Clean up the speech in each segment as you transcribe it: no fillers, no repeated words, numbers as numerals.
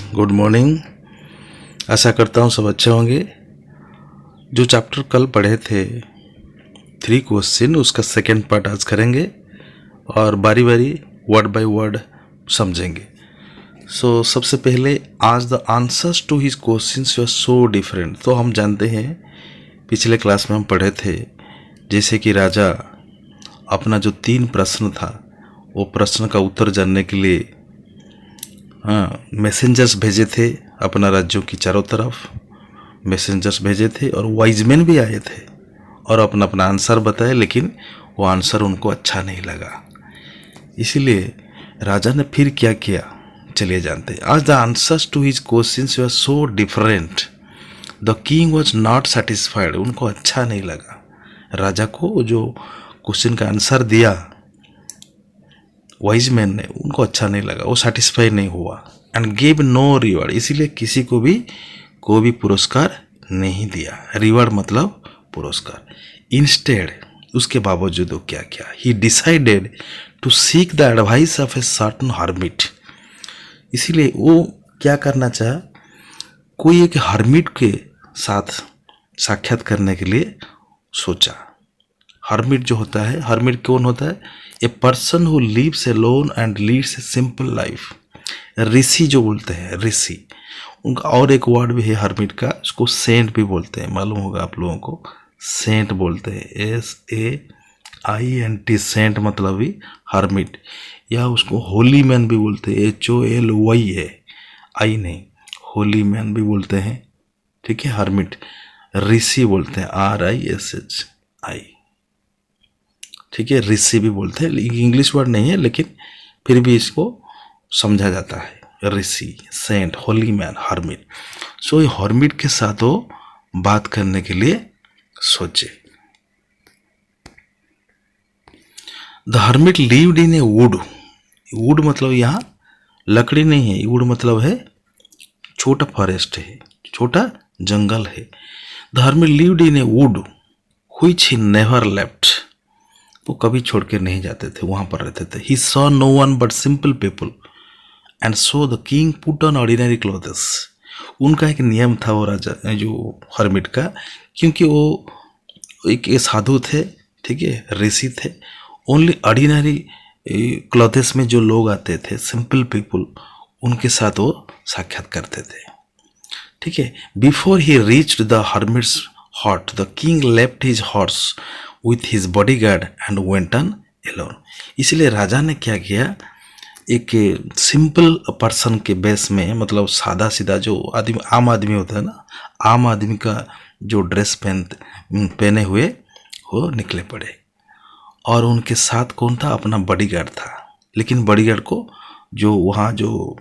Good morning. आशा करता हूँ सब अच्छे होंगे। जो चैप्टर कल पढ़े थे 3 क्वेश्चन, उसका सेकेंड पार्ट आज करेंगे और बारी बारी वर्ड बाय वर्ड समझेंगे। सबसे पहले as the answers to his questions were so different. तो हम जानते हैं पिछले क्लास में हम पढ़े थे जैसे कि राजा अपना जो 3 प्रश्न था वो प्रश्न का उत्तर जानने के लिए मैसेंजर्स भेजे थे अपना राज्यों की चारों तरफ। मैसेंजर्स भेजे थे और वाइजमैन भी आए थे और अपना अपना आंसर बताए, लेकिन वो आंसर उनको अच्छा नहीं लगा। इसीलिए राजा ने फिर क्या किया, चलिए जानते हैं। As the answers to his questions were so different the king was not satisfied. उनको अच्छा नहीं लगा, राजा को जो क्वेश्चन का आंसर दिया वाइज मैन ने, उनको अच्छा नहीं लगा, वो सेटिस्फाई नहीं हुआ। एंड गिव नो रिवॉर्ड, इसीलिए किसी को भी पुरस्कार नहीं दिया। रिवॉर्ड मतलब पुरस्कार। इंस्टेड, उसके बावजूद वो क्या किया, he decided to seek the advice of a certain hermit. इसीलिए वो क्या करना चाहा, कोई एक हर्मिट के साथ साक्षात करने के लिए सोचा। हर्मिट जो होता है, हर्मिट कौन होता है? A person who lives alone and leads a simple life. ऋषि जो बोलते हैं, ऋषि, उनका और एक वर्ड भी है हर्मिट का, उसको सेंट भी बोलते हैं, मालूम होगा आप लोगों को। सेंट बोलते हैं, SAINT, सेंट मतलब भी हर्मिट। या उसको होली मैन भी बोलते हैं, HOLY है, आई नहीं, होली मैन भी बोलते हैं, ठीक है। हर्मिट ऋषि बोलते हैं, RISHI, ठीक है। ऋषि भी बोलते हैं, इंग्लिश वर्ड नहीं है लेकिन फिर भी इसको समझा जाता है, ऋषि, सेंट, होली मैन, हर्मिट। सो ये हर्मिट के साथ वो बात करने के लिए सोचे। The hermit lived in A would. Would मतलब यहाँ लकड़ी नहीं है, वुड मतलब है छोटा फॉरेस्ट है, छोटा जंगल है। The hermit lived in A would which he never left. वो कभी छोड़ के नहीं जाते थे, वहाँ पर रहते थे। He saw no one but simple people and so the king put on ordinary clothes. उनका एक नियम था वो राजा जो हर्मिट का, क्योंकि वो एक साधु थे, ठीक है, ऋषि थे। ओनली ऑर्डिनरी क्लोथ्स में जो लोग आते थे, सिंपल पीपल, उनके साथ वो साक्षात करते थे, ठीक है। Before he reached the hermit's hut the king left his horse with his bodyguard and went on alone. इसलिए राजा ने क्या किया, एक सिंपल पर्सन के बेस में, मतलब सादा सीधा जो आदमी, आम आदमी होता है ना, आम आदमी का जो ड्रेस पहने हुए वो निकले पड़े। और उनके साथ कौन था? अपना बॉडीगार्ड था। लेकिन बॉडीगार्ड को जो वहाँ जो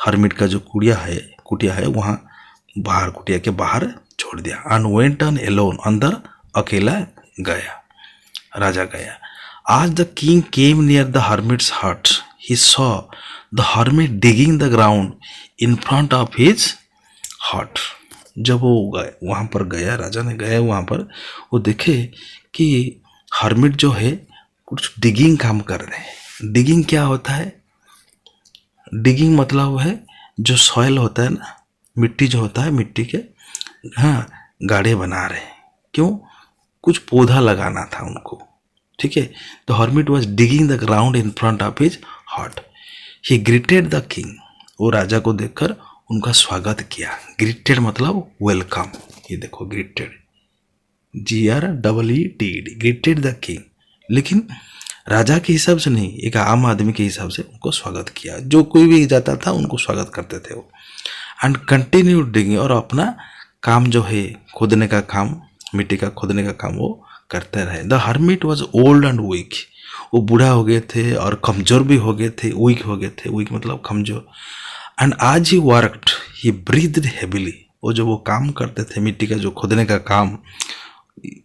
हर्मिट का जो कुटिया है वहाँ बाहर, कुटिया के बाहर छोड़ दिया। एंड वेंट ऑन एलोन, अंदर अकेला गया, राजा गया। आज the king came near the hermit's hut he saw the hermit digging the ground in front of his hut. जब वो वहाँ पर गया, राजा ने गया वहाँ पर, वो देखे कि हर्मिट जो है कुछ डिगिंग काम कर रहे हैं। डिगिंग क्या होता है? डिगिंग मतलब है जो सॉइल होता है ना, मिट्टी जो होता है, मिट्टी के गाढ़े बना रहे हैं। क्यों? कुछ पौधा लगाना था उनको, ठीक है। तो hermit was digging the ground in front of his hut. He greeted the king, वो राजा को देखकर उनका स्वागत किया। ग्रीटेड मतलब वेलकम, ये देखो greeted, GREETED, greeted the king. लेकिन राजा के हिसाब से नहीं, एक आम आदमी के हिसाब से उनको स्वागत किया। जो कोई भी जाता था उनको स्वागत करते थे वो। एंड कंटिन्यू डिगिंग, और अपना काम जो है खोदने का काम, मिट्टी का खोदने का काम वो करते रहे। The hermit was old and weak, वो बूढ़ा हो गए थे और कमज़ोर भी हो गए थे, वीक हो गए थे, वीक मतलब कमज़ोर। एंड आज ही वर्कड ही ब्रीथड हेविली, वो जो वो काम करते थे मिट्टी का जो खोदने का काम,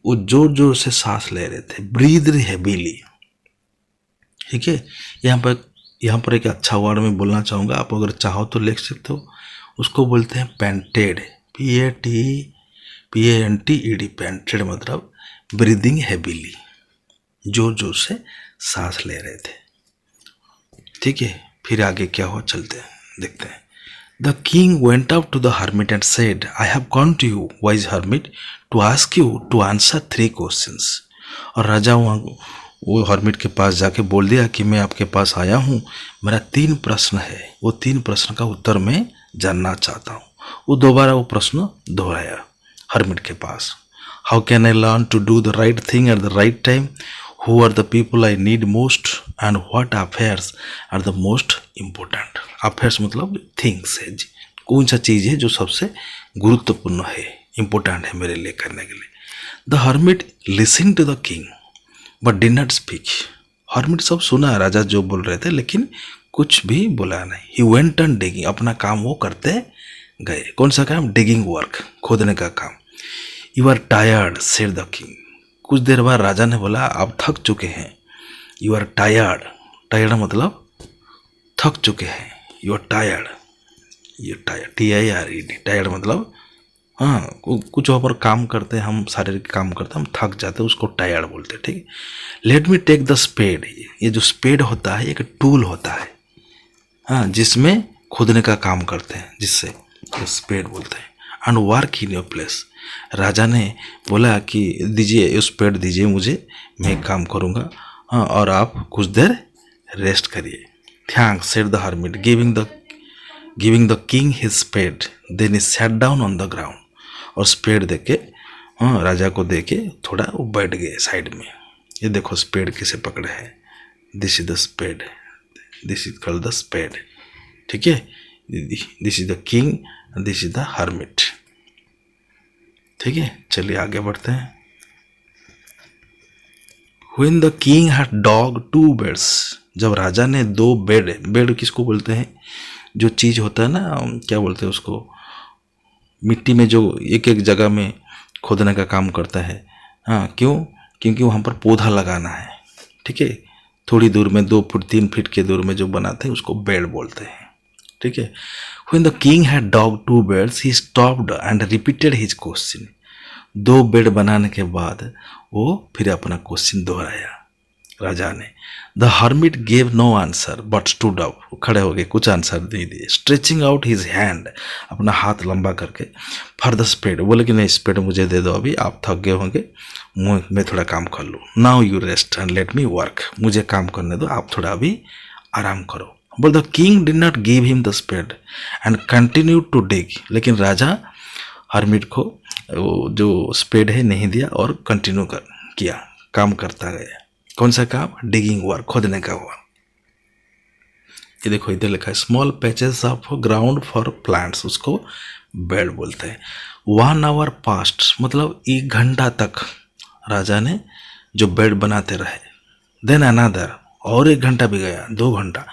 वो जोर जोर से सांस ले रहे थे, ब्रीथड हेविली, ठीक है। यहाँ पर एक अच्छा वर्ड मैं बोलना चाहूँगा, आप अगर चाहो तो लिख सकते हो। उसको बोलते हैं पेंटेड, PANTED, पेंटेड मतलब ब्रीदिंग हैविली, जोर जोर से सांस ले रहे थे, ठीक है। फिर आगे क्या हुआ, चलते हैं देखते हैं। The king went up to the hermit and said, I have gone to you wise hermit to ask you to answer 3 questions. और राजा वहाँ वो हर्मिट के पास जाके बोल दिया कि मैं आपके पास आया हूँ, मेरा 3 प्रश्न है, वो 3 प्रश्न का उत्तर मैं जानना चाहता हूँ। वो दोबारा वो प्रश्न दोहराया हर्मिट के पास। How can I learn to do the right thing at the right time, who are the people I need most and what affairs are the most important. Affairs मतलब थिंग्स है जी, कौन सा चीज़ है जो सबसे गुरुत्वपूर्ण है, इम्पोर्टेंट है मेरे लिए करने के लिए। The hermit listen to the king but did not speak. Hermit सब सुना राजा जो बोल रहे थे, लेकिन कुछ भी बोला नहीं। ही वेंट ऑन डिगिंग, अपना काम वो करते गए। कौन सा काम? डिगिंग वर्क, खोदने का काम। You are tired said the king. कुछ देर बाद राजा ने बोला आप थक चुके हैं। यू आर टायर्ड, टायर्ड मतलब थक चुके हैं। यू आर टायर्ड, ये टायर्ड TIRED, टायर्ड मतलब हाँ कुछ और काम करते हैं हम, शारीरिक काम करते हैं हम, थक जाते हैं, उसको टायर्ड बोलते हैं। ठीक है। Let me take the spade. ये जो स्पेड होता है एक टूल होता है, हाँ, जिसमें खोदने का काम करते हैं, जिससे स्पेड बोलते हैं। And work in your place. राजा ने बोला कि दीजिए स्पेड दीजिए मुझे, मैं काम करूँगा, हाँ, और आप कुछ देर रेस्ट करिए। Thanks said the hermit giving the king his spade, then he sat down on the ground. और स्पेड दे के हाँ राजा को दे के थोड़ा वो बैठ गए साइड में। ये देखो स्पेड किसे पकड़े हैं, this is the spade, this is called the spade. ठीक है, this is the king, this is the hermit. ठीक है, चलिए आगे बढ़ते हैं। When the king had dug 2 beds, जब राजा ने 2 बेड किसको बोलते हैं? जो चीज़ होता है ना, क्या बोलते हैं उसको, मिट्टी में जो एक एक जगह में खोदने का काम करता है। हाँ, क्यों? क्योंकि वहाँ पर पौधा लगाना है। ठीक है, थोड़ी दूर में 2 फुट 3 फीट के दूर में जो बनाते हैं उसको बेड बोलते हैं। ठीक है। When the king had dug 2 beds, he stopped and repeated his question. 2 bed बनाने के बाद वो फिर अपना क्वेश्चन दोहराया राजा ने। The hermit gave no answer but stood up, खड़े हो गए, कुछ आंसर नहीं दिए। स्ट्रेचिंग आउट हिज हैंड, अपना हाथ लंबा करके, फॉर द स्पेड, बोले कि नहीं स्पेड मुझे दे दो, अभी आप थक गए होंगे, मैं थोड़ा काम कर लूँ। Now you rest and let me work, मुझे काम करने दो, आप थोड़ा अभी आराम करो। But the king did not give him the spade and continue to dig, लेकिन राजा हर्मिट को वो जो स्पेड है नहीं दिया और कंटिन्यू किया, काम करता गया। कौन सा काम? डिगिंग वर्क, खोदने का वर्क। ये देखो इधर लिखा है small patches of ground for plants, उसको बेड बोलते हैं। 1 hour पास्ट, मतलब 1 घंटा तक राजा ने जो बेड बनाते रहे। देन अनदर, और 1 घंटा भी गया, 2 घंटा।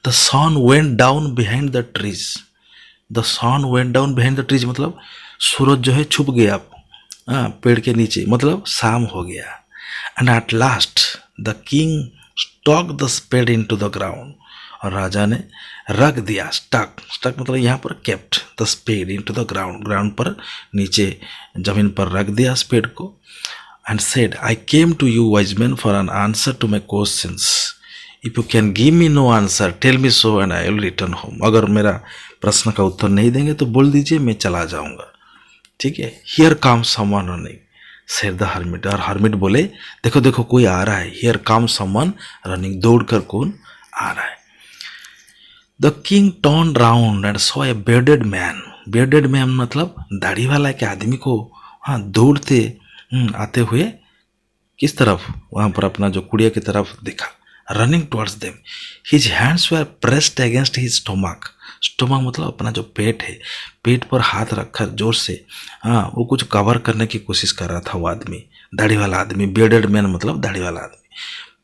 The sun went down behind the trees, the sun went down behind the trees मतलब सूरज जो है छुप गया पेड़ के नीचे, मतलब शाम हो गया। And at last the king stuck the spade into the ground, और राजा ने रख दिया, स्टक मतलब यहाँ पर kept the spade into the ground, ground पर नीचे जमीन पर रख दिया स्पेड को। And said I came to you wise man for an answer to my questions, if you can give me no answer tell me so and I will return home. अगर मेरा प्रश्न का उत्तर नहीं देंगे तो बोल दीजिए, मैं चला जाऊंगा। ठीक है। Here come someone running said the hermit, और हर्मिट बोले देखो देखो कोई आ रहा है। हियर कम समवन रनिंग, दौड़ कर कौन आ रहा है। The king turn round and saw a bearded man, bearded man मतलब दाढ़ी वाला के आदमी को हाँ दौड़ते आते हुए किस तरफ, वहाँ पर अपना जो कुड़िया की तरफ देखा। Running towards them, his hands were pressed against his stomach, stomach मतलब अपना जो पेट है, पेट पर हाथ रखकर जोर से हाँ वो कुछ कवर करने की कोशिश कर रहा था वो आदमी, दाढ़ी वाला आदमी। बियर्डेड मैन मतलब दाढ़ी वाला आदमी।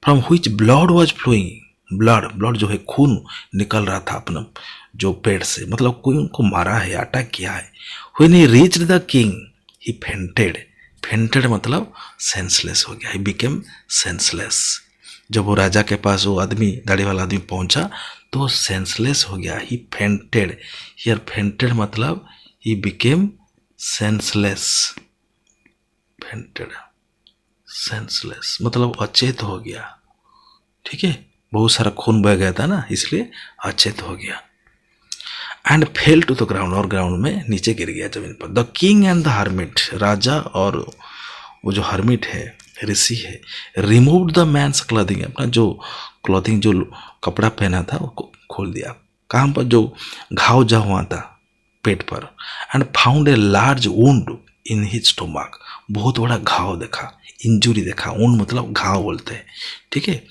From which blood was flowing, blood जो है खून निकल रहा था अपना जो पेट से, मतलब कोई उनको मारा है, अटैक किया है। When he reached the king he fainted, fainted मतलब सेंसलेस हो गया, ही बिकेम सेंसलेस। जब वो राजा के पास वो आदमी दाढ़ी वाला आदमी पहुंचा तो सेंसलेस हो गया, ही फेंटेड। हियर फेंटेड मतलब he became senseless, fainted senseless मतलब अचेत हो गया। ठीक है, बहुत सारा खून बह गया था ना, इसलिए अचेत हो गया। And fell to the ground, और ग्राउंड में नीचे गिर गया जमीन पर। The king and the hermit, राजा और वो जो हर्मिट है, ऋषि है, रिमूव द मैंस क्लॉथिंग, अपना जो क्लॉथिंग जो कपड़ा पहना था वो खोल दिया, कहाँ पर, जो घाव जा हुआ था पेट पर। And found a large wound in his stomach, बहुत बड़ा घाव देखा, इंजुरी देखा, वुंड मतलब घाव बोलते हैं, ठीक है,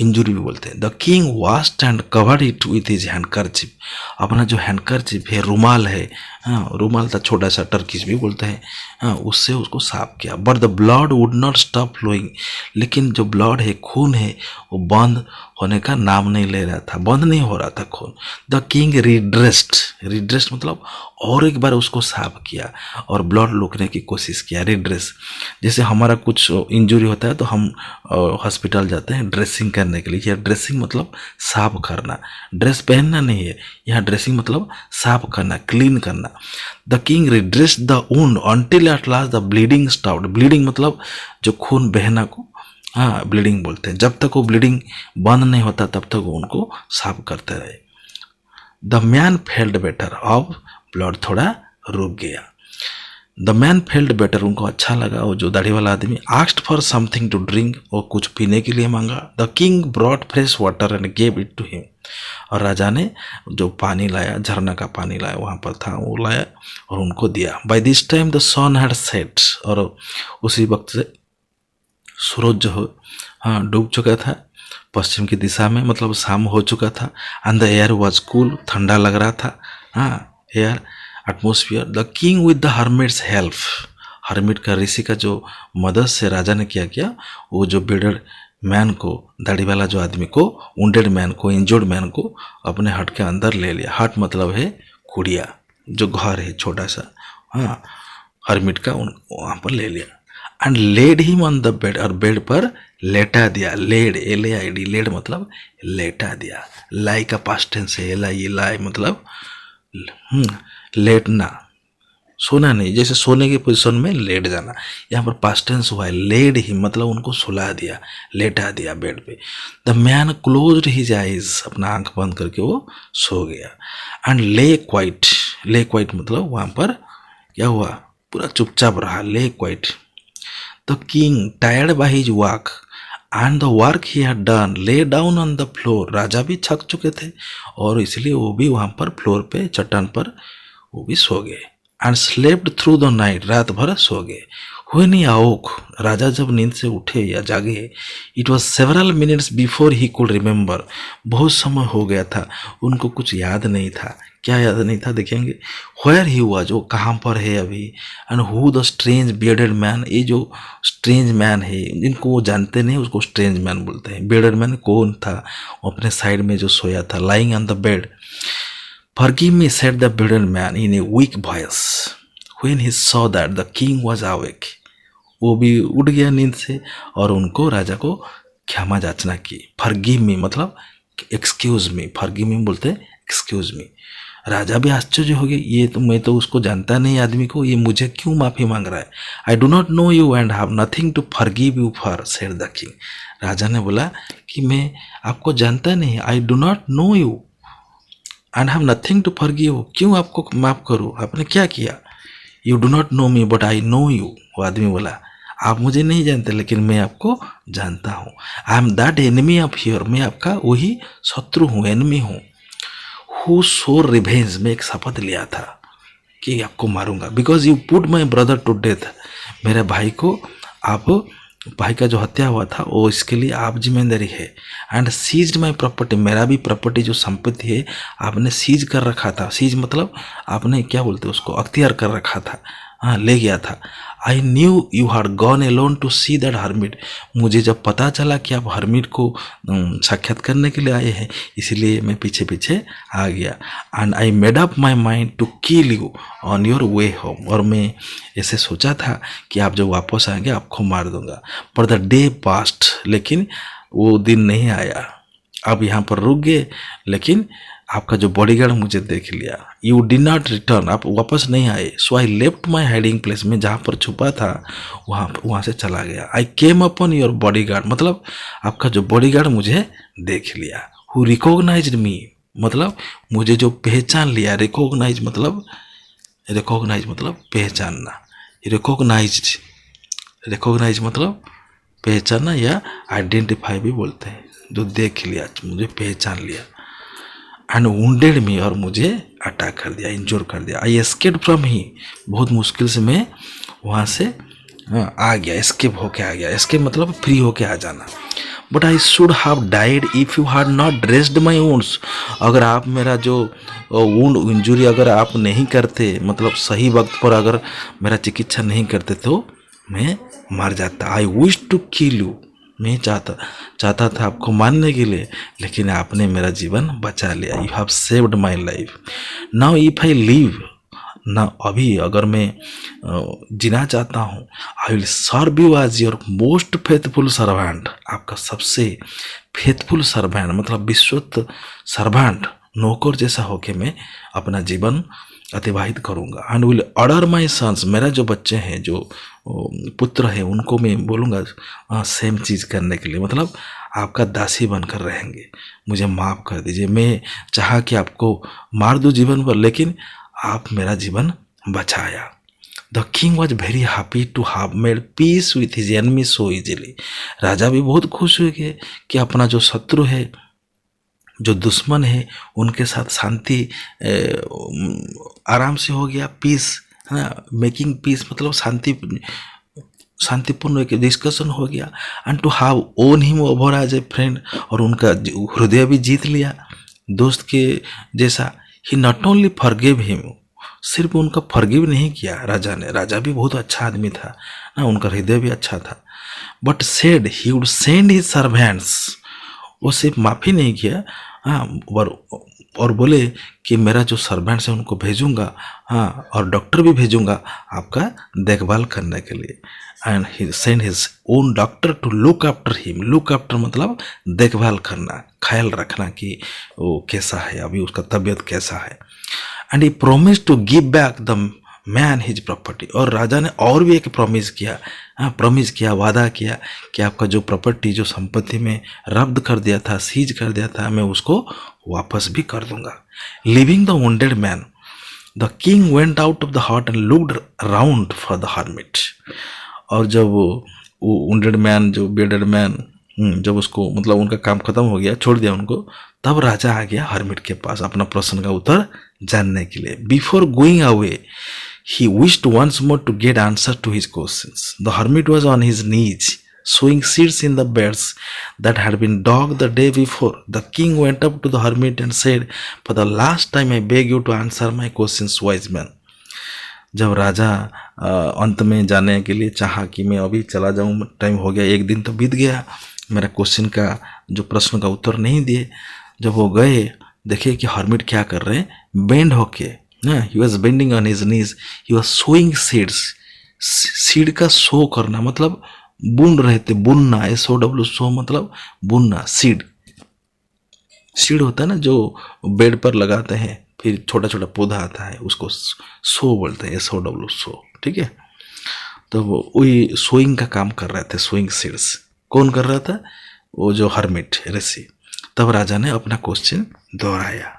इंजुरी भी बोलते हैं। The king washed and covered it with his handkerchief, अपना जो हैंडकरचिप है, रुमाल है, हाँ रुमाल था छोटा सा, टर्किश भी बोलते हैं, हाँ उससे उसको साफ किया। But the blood would not stop flowing, लेकिन जो ब्लड है, खून है, वो बंद होने का नाम नहीं ले रहा था, बंद नहीं हो रहा था खून। द किंग रिड्रेस्ड, रिड्रेस्ड मतलब और एक बार उसको साफ किया और ब्लड रोकने की कोशिश किया। रिड्रेस, जैसे हमारा कुछ इंजरी होता है तो हम हॉस्पिटल जाते हैं ड्रेसिंग करने के लिए, या ड्रेसिंग मतलब साफ करना, ड्रेस पहनना नहीं है, यहाँ ड्रेसिंग मतलब साफ करना, क्लीन करना। The king redressed the wound until at last the bleeding stopped, bleeding मतलब जो खून बहना को, हाँ ब्लीडिंग बोलते हैं, जब तक वो ब्लीडिंग बंद नहीं होता तब तक वो उनको साफ करते रहे। द मैन फेल्ड बेटर, अब ब्लड थोड़ा रुक गया। द मैन फेल्ड बेटर, उनको अच्छा लगा, वो जो दाढ़ी वाला आदमी। Asked for something to drink, और कुछ पीने के लिए मांगा। The king brought fresh water and gave it to him, और राजा ने जो पानी लाया, झरना का पानी लाया, वहाँ पर था वो लाया और उनको दिया। By this time the sun had set, और उसी वक्त से सूरज जो हो, हाँ डूब चुका था पश्चिम की दिशा में, मतलब शाम हो चुका था। And the air was cool, ठंडा लग रहा था, हाँ air atmosphere. The king with the hermits help, hermit का, ऋषि का जो मदद से राजा ने क्या किया, वो जो बिल्डर मैन को, दाढ़ी वाला जो आदमी को, वुंडेड मैन को, इंजर्ड मैन को अपने हट के अंदर ले लिया। हट मतलब है कुड़िया, जो घर है छोटा सा, हाँ हर्मिट का, उन वहाँ पर ले लिया। And laid him on the bed, और बेड पर लेटा दिया। लेड, LAID, लेड मतलब लेटा दिया। लाई का पास्ट टेंस है, LIE, लाई मतलब लेटना, सोना नहीं, जैसे सोने की पोजीशन में लेट जाना, यहाँ पर पास्ट टेंस हुआ है। लेड हिम मतलब उनको सुला दिया, लेटा दिया बेड पे। The man closed his eyes, अपना आंख बंद करके वो सो गया। एंड ले क्वाइट, ले क्वाइट मतलब वहाँ पर क्या हुआ, पूरा चुपचाप रहा, lay quiet. The king tired by his walk and the work he had done lay down on the floor, राजा भी थक चुके थे और इसलिए वो भी वहाँ पर फ्लोर पे, चट्टान पर वो भी सो गए। And slapped through the night, रात भर सो गए। व्हेन ही अवोक, राजा जब नींद से उठे या जागे, it was several minutes before he could remember, बहुत समय हो गया था, उनको कुछ याद नहीं था। क्या याद नहीं था देखेंगे। व्हेयर ही वॉज, वो कहाँ पर है अभी। And who the strange bearded man, ये जो स्ट्रेंज मैन है जिनको वो जानते नहीं उसको स्ट्रेंज मैन बोलते हैं। बियर्डेड मैन कौन था, वो अपने साइड में जो सोया था, lying on the bed. Forgive me, said the bearded man in a weak voice, when he saw that the king was awake. वो भी उठ गया नींद से और उनको, राजा को क्षमा याचना की। Forgive me मतलब excuse me, forgive me बोलते हैं excuse me। राजा भी आश्चर्य हो गए, ये तो मैं तो उसको जानता नहीं आदमी को, ये मुझे क्यों माफ़ी मांग रहा है। I do not know you and have nothing to forgive you for, said the king। राजा ने बोला कि मैं आपको जानता नहीं, I do not know you and have nothing to forgive, क्यों आपको माफ़ करूँ, आपने क्या किया। You do not know me but I know you, वो आदमी बोला आप मुझे नहीं जानते लेकिन मैं आपको जानता हूँ। I am that enemy of here, मैं आपका वही शत्रु हूँ, एनिमी हूँ। हु सोर रिवेंज, मैं एक शपथ लिया था कि आपको मारूंगा। Because you put my brother to death, मेरे भाई को आप, भाई का जो हत्या हुआ था वो, इसके लिए आप जिम्मेदारी है। एंड सीज्ड माई प्रॉपर्टी, मेरा भी प्रॉपर्टी जो संपत्ति है आपने सीज कर रखा था। सीज मतलब आपने क्या बोलते उसको, अख्तियार कर रखा था, हाँ ले गया था। I knew you had gone alone to see that hermit, मुझे जब पता चला कि आप हर्मिट को साक्षात करने के लिए आए हैं, इसलिए मैं पीछे पीछे आ गया। And I made up my mind to kill you on your way home, और मैं ऐसे सोचा था कि आप जब वापस आएंगे आपको मार दूंगा। पर द डे पास्ट, लेकिन वो दिन नहीं आया। आप यहाँ पर रुक गए लेकिन आपका जो बॉडीगार्ड मुझे देख लिया। यू डिड नॉट रिटर्न, आप वापस नहीं आए। So I left my hiding place, में जहाँ पर छुपा था वहाँ से चला गया। I came upon your bodyguard, मतलब आपका जो बॉडीगार्ड मुझे देख लिया। हु रिकॉग्नाइज्ड मी, मतलब मुझे जो पहचान लिया, रिकॉग्नाइज मतलब पहचानना, रिकॉग्नाइज मतलब पहचानना या आइडेंटिफाई भी बोलते हैं, जो देख लिया, मुझे पहचान लिया। एंड वुंडेड मी, और मुझे अटैक कर दिया, इंजोर कर दिया। आई एस्केप्ड फ्रॉम ही, बहुत मुश्किल से मैं वहाँ से आ गया, एस्केप होके आ गया। एस्केप मतलब फ्री होके आ जाना। But I should have died if you had not dressed my wounds, अगर आप मेरा जो वुंड इंजुरी अगर आप नहीं करते, मतलब सही वक्त पर अगर मेरा चिकित्सा नहीं करते तो मैं मर जाता। I wish to kill you, मैं चाहता था आपको मारने के लिए, लेकिन आपने मेरा जीवन बचा लिया। You have saved my life. Now if I live ना, अभी अगर मैं जीना चाहता हूँ, I will serve you as your most faithful servant, आपका सबसे फेथफुल सर्वेंट मतलब विश्वस्त सर्वेंट, नौकर जैसा होके मैं अपना जीवन अतिवाहित करूँगा। And will order my sons, मेरा जो बच्चे हैं, जो पुत्र हैं, उनको मैं बोलूँगा सेम चीज़ करने के लिए, मतलब आपका दासी बनकर रहेंगे, मुझे माफ़ कर दीजिए। मैं चाहा कि आपको मार दूँ जीवन पर, लेकिन आप मेरा जीवन बचाया। The king was very happy to have made peace with his enemy so easily, राजा भी बहुत खुश हुए कि अपना जो शत्रु है, जो दुश्मन है, उनके साथ शांति आराम से हो गया। पीस है ना, मेकिंग पीस मतलब शांतिपूर्ण एक डिस्कशन हो गया। And to have won him over as a friend, और उनका हृदय भी जीत लिया दोस्त के जैसा। He not only forgive him, सिर्फ उनका फॉरगिव नहीं किया राजा ने, राजा भी बहुत अच्छा आदमी था ना, उनका हृदय भी अच्छा था। But said he would send his servants, वो सिर्फ माफ़ी नहीं किया, हाँ, और बोले कि मेरा जो सर्वेंट्स है उनको भेजूंगा, हाँ, और डॉक्टर भी भेजूंगा आपका देखभाल करने के लिए। And he send his own doctor to look after him, look after मतलब देखभाल करना, ख्याल रखना कि वो कैसा है, अभी उसका तबीयत कैसा है। And he promise to give back the man his property, और राजा ने और भी एक प्रॉमिस किया, वादा किया कि आपका जो प्रॉपर्टी, जो संपत्ति में रब्द कर दिया था, सीज कर दिया था, मैं उसको वापस भी कर दूंगा। Leaving the wounded man, the king went out of the hut and looked around for the hermit, और जब वो वुंडेड मैन, जो बेडेड मैन, जब उसको मतलब उनका काम खत्म हो गया, छोड़ दिया उनको, तब राजा आ गया हर्मिट के पास अपना प्रश्न का उत्तर जानने के लिए। Before going away he wished once more to get answer to his questions. The hermit was on his knees, sowing seeds in the beds that had been dug the day before. The king went up to the hermit and said, "For the last time I beg you to answer my questions, wise man." जब राजा अंत में जाने के लिए चाहा कि मैं अभी चला जाऊं, टाइम हो गया, एक दिन तो बीत गया, मेरा क्वेश्चन का जो प्रश्न का उत्तर नहीं दिए। जब वो गए, देखिए कि हर्मिट क्या कर रहे हैं, बेंड होके, he was bending on his knees, he was sowing seeds. Seed का सो करना मतलब बुन रहे थे, बुनना, SOW, सो मतलब बुनना। सीड होता है ना, जो बेड पर लगाते हैं, फिर छोटा छोटा पौधा आता है, उसको सो बोलते हैं, SOW, सो, ठीक है। तो वही सोइंग का काम कर रहे थे, सोइंग सीड्स। कौन कर रहा था? वो जो हर्मिट, ऋषि। तब राजा ने अपना क्वेश्चन दोहराया।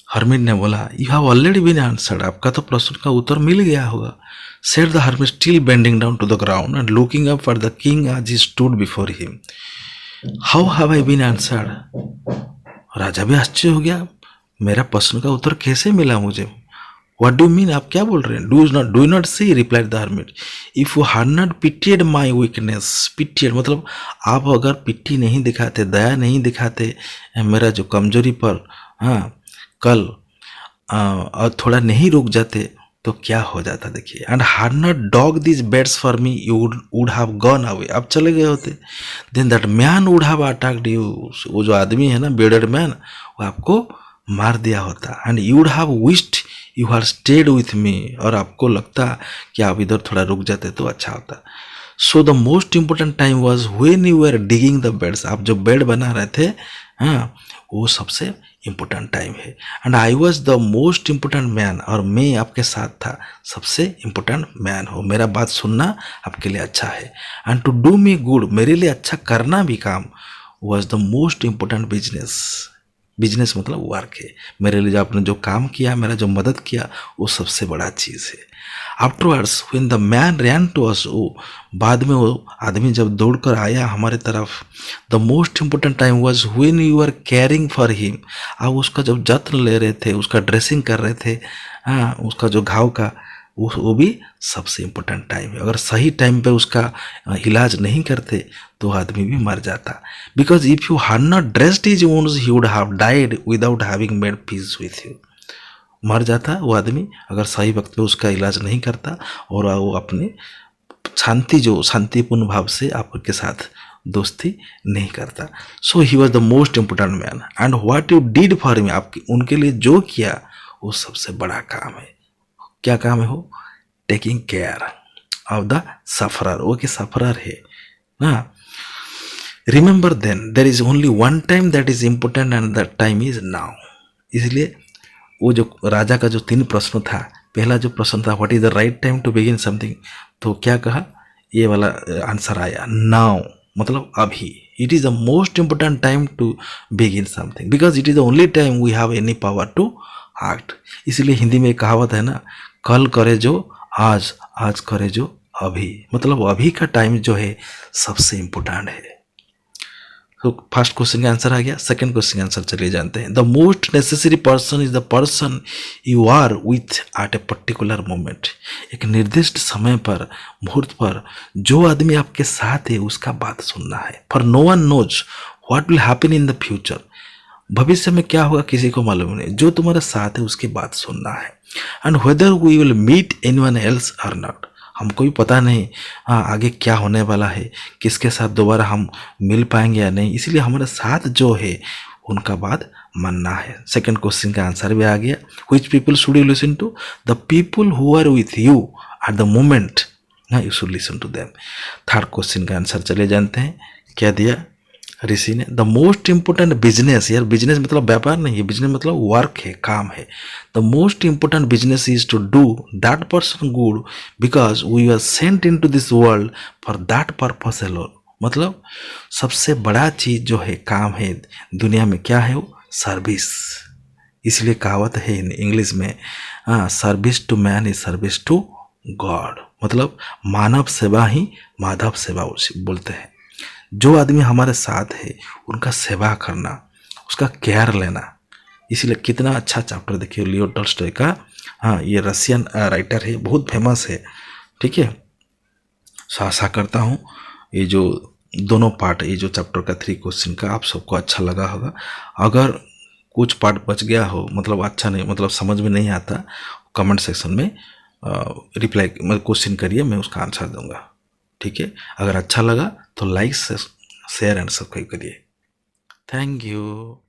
हर्मिट ने बोला, you have already been answered, आपका तो प्रश्न का उत्तर मिल गया होगा। Said the hermit still bending down to the ground and looking up for the king as he stood before him. How have I been answered? राजा भी आश्चर्य हो गया, मेरा प्रश्न का उत्तर कैसे मिला मुझे? व्हाट डू मीन, आप क्या बोल रहे हैं? Do not see, replied the hermit, if you had not pitied my weakness. Pitied मतलब आप अगर पिट्टी नहीं दिखाते, दया नहीं दिखाते मेरा जो कमजोरी पर, हाँ, कल और थोड़ा नहीं रुक जाते तो क्या हो जाता देखिए। And had not dug this beds for me, you would have gone away, आप चले गए होते। Then that man would have attacked you, वो जो आदमी है ना, बेडेड मैन, वो आपको मार दिया होता। And you would have wished you had stayed with me, और आपको लगता कि आप इधर थोड़ा रुक जाते तो अच्छा होता। So the most important time was when you are digging the beds, आप जो बेड बना रहे थे, हाँ, वो सबसे इम्पोर्टेंट टाइम है। And I was the most important man, और मैं आपके साथ था, सबसे इम्पोर्टेंट मैन हो, मेरा बात सुनना आपके लिए अच्छा है। And to do me good, मेरे लिए अच्छा करना भी काम, was the most important business, business मतलब वर्क है। मेरे लिए जो आपने जो काम किया, मेरा जो मदद किया, वो सबसे बड़ा चीज़ है। Afterwards when the man ran to us, वो बाद में वो आदमी जब दौड़ कर आया हमारे तरफ, the most important time was when you are caring for him. आप उसका जब जत्न ले रहे थे, उसका ड्रेसिंग कर रहे थे, हाँ, उसका जो घाव का, वो भी सबसे इम्पोर्टेंट टाइम है। अगर सही टाइम पे उसका इलाज नहीं करते तो आदमी भी मर जाता। Because if you had not dressed his wounds he would have died without having made peace with you. मर जाता वो आदमी अगर सही वक्त पे उसका इलाज नहीं करता और वो अपने शांतिपूर्ण भाव से आपके साथ दोस्ती नहीं करता। So he was the most important man and what you did for me, आपके उनके लिए जो किया वो सबसे बड़ा काम है। क्या काम है वो? Taking care of the sufferer. वो कि सफरर है ना। Remember then there is only one time that is important and that time is now. इसलिए वो जो राजा का जो 3 प्रश्न था, पहला जो प्रश्न था what is the right time to begin something, तो क्या कहा? ये वाला आंसर आया, नाउ, मतलब अभी। It is the most important time to begin something because it is the only time we have any power to act. इसलिए हिंदी में एक कहावत है ना, कल करे जो आज, आज करे जो अभी। मतलब अभी का टाइम जो है सबसे इम्पोर्टेंट है। तो फर्स्ट क्वेश्चन का आंसर आ गया। सेकंड क्वेश्चन का आंसर चलिए जानते हैं। The most necessary person is the person you are with at a particular moment. एक निर्दिष्ट समय पर, मुहूर्त पर जो आदमी आपके साथ है उसका बात सुनना है। For no one knows what will happen in the future. भविष्य में क्या होगा किसी को मालूम नहीं। जो तुम्हारे साथ है उसकी बात सुनना है। And whether we will meet anyone else और नॉट। हमको भी पता नहीं आगे क्या होने वाला है, किसके साथ दोबारा हम मिल पाएंगे या नहीं। इसलिए हमारे साथ जो है उनका बात मानना है। सेकंड क्वेश्चन का आंसर भी आ गया। Which people should you listen to? The people who are with you at the moment, you should listen to them. Third question का आंसर चले जानते हैं। क्या दिया ऋषि ने? द मोस्ट इंपोर्टेंट बिजनेस, यार बिजनेस मतलब व्यापार नहीं है, बिजनेस मतलब वर्क है, काम है। The most important business is to do that person good because we are sent into this world for that purpose alone. मतलब सबसे बड़ा चीज जो है, काम है दुनिया में, क्या है वो? सर्विस। इसलिए कहावत है इंग्लिश में, service to man is service to God. मतलब मानव सेवा ही माधव सेवा बोलते हैं। जो आदमी हमारे साथ है उनका सेवा करना, उसका केयर लेना। इसीलिए कितना अच्छा चैप्टर देखिए लियो टॉल्स्टॉय का। हाँ, ये रशियन राइटर है, बहुत फेमस है। ठीक है, आशा करता हूँ ये जो दोनों पार्ट, ये जो चैप्टर का 3 क्वेश्चन का आप सबको अच्छा लगा होगा। अगर कुछ पार्ट बच गया हो, मतलब अच्छा नहीं, मतलब समझ में नहीं आता, कमेंट सेक्शन में रिप्लाई क्वेश्चन करिए, मैं उसका आंसर दूंगा। ठीक है, अगर अच्छा लगा तो लाइक शेयर एंड सब्सक्राइब करिए। Thank you.